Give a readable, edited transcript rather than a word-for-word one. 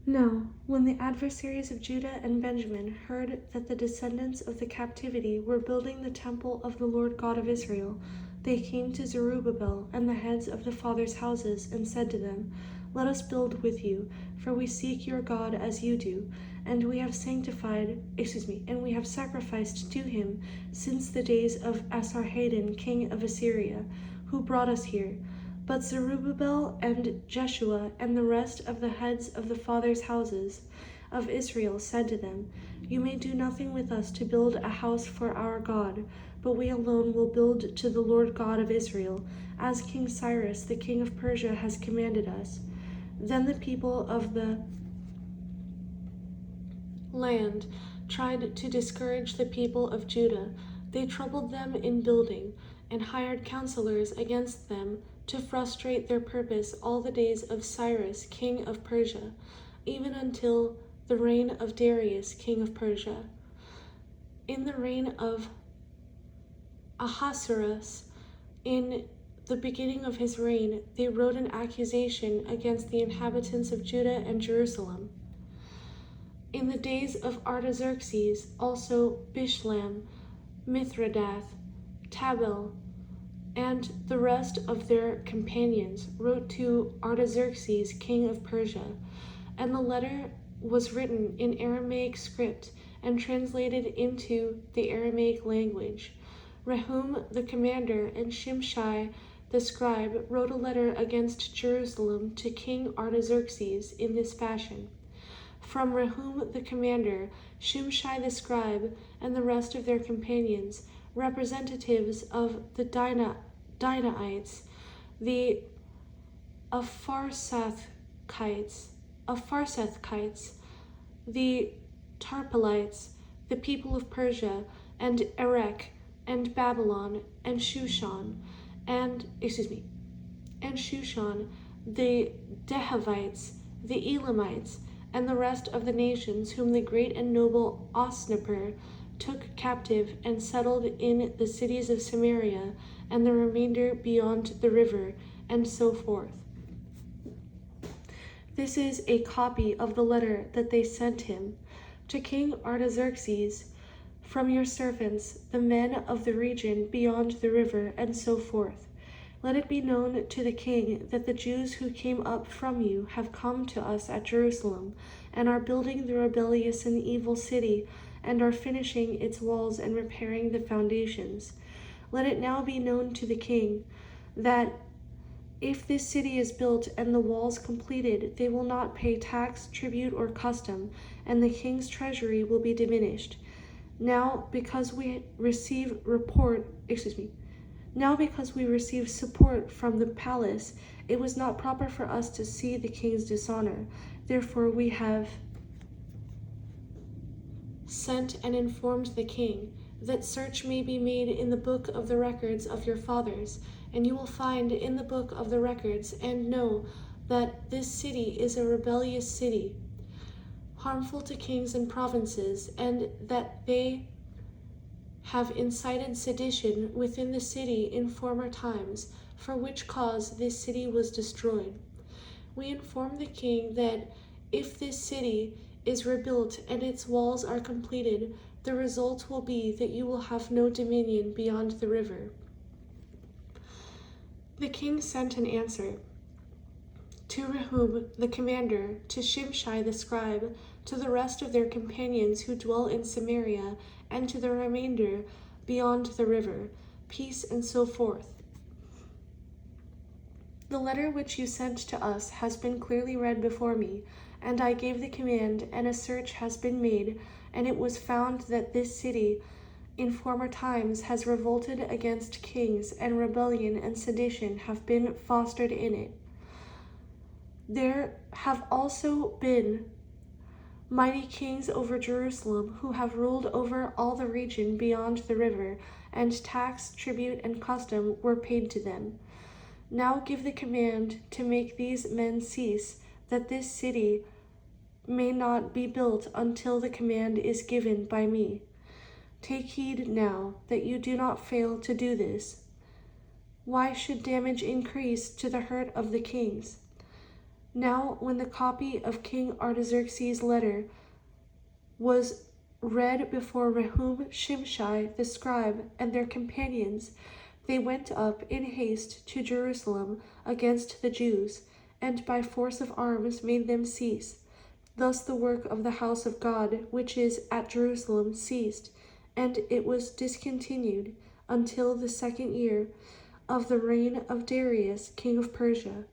Now, when the adversaries of Judah and Benjamin heard that the descendants of the captivity were building the temple of the Lord God of Israel, they came to Zerubbabel and the heads of the fathers' houses and said to them, "Let us build with you, for we seek your God as you do, and we have sacrificed to him since the days of Esarhaddon, king of Assyria, who brought us here." But Zerubbabel and Jeshua and the rest of the heads of the fathers' houses of Israel said to them, "You may do nothing with us to build a house for our God, but we alone will build to the Lord God of Israel, as King Cyrus, the king of Persia, has commanded us." Then the people of the land tried to discourage the people of Judah. They troubled them in building, and hired counselors against them to frustrate their purpose all the days of Cyrus, king of Persia, even until the reign of Darius, king of Persia. In the reign of Ahasuerus, in the beginning of his reign, they wrote an accusation against the inhabitants of Judah and Jerusalem. In the days of Artaxerxes, also Bishlam, Mithridath, Tabel, and the rest of their companions wrote to Artaxerxes, king of Persia, and the letter was written in Aramaic script and translated into the Aramaic language. Rehum the commander and Shimshai the scribe wrote a letter against Jerusalem to King Artaxerxes in this fashion. From Rehum the commander, Shimshai the scribe, and the rest of their companions, representatives of the Dinaites, the Apharsathites, the Tarpelites, the people of Persia, and Erech, and Babylon, and Shushan, the Dehavites, the Elamites, and the rest of the nations whom the great and noble Osnapper took captive and settled in the cities of Samaria and the remainder beyond the river, and so forth. This is a copy of the letter that they sent him. To King Artaxerxes, from your servants, the men of the region beyond the river, and so forth. Let it be known to the king that the Jews who came up from you have come to us at Jerusalem, and are building the rebellious and evil city, and are finishing its walls and repairing the foundations. Let it now be known to the king that if this city is built and the walls completed, they will not pay tax, tribute, or custom, and the king's treasury will be diminished. Now, because we receive support from the palace, it was not proper for us to see the king's dishonor. Therefore we have sent and informed the king, that search may be made in the book of the records of your fathers, and you will find in the book of the records and know that this city is a rebellious city, harmful to kings and provinces, and that they have incited sedition within the city in former times, for which cause this city was destroyed. We inform the king that if this city is rebuilt and its walls are completed, the result will be that you will have no dominion beyond the river. The king sent an answer to Rehum the commander, to Shimshai the scribe, to the rest of their companions who dwell in Samaria, and to the remainder beyond the river, peace and so forth. The letter which you sent to us has been clearly read before me, and I gave the command, and a search has been made, and it was found that this city in former times has revolted against kings, and rebellion and sedition have been fostered in it. There have also been mighty kings over Jerusalem, who have ruled over all the region beyond the river, and tax, tribute, and custom were paid to them. Now give the command to make these men cease, that this city may not be built until the command is given by me. Take heed now that you do not fail to do this. Why should damage increase to the hurt of the kings? Now when the copy of King Artaxerxes' letter was read before Rehum, Shimshai the scribe, and their companions, they went up in haste to Jerusalem against the Jews, and by force of arms made them cease. Thus the work of the house of God, which is at Jerusalem, ceased, and it was discontinued until the 2nd year of the reign of Darius, king of Persia.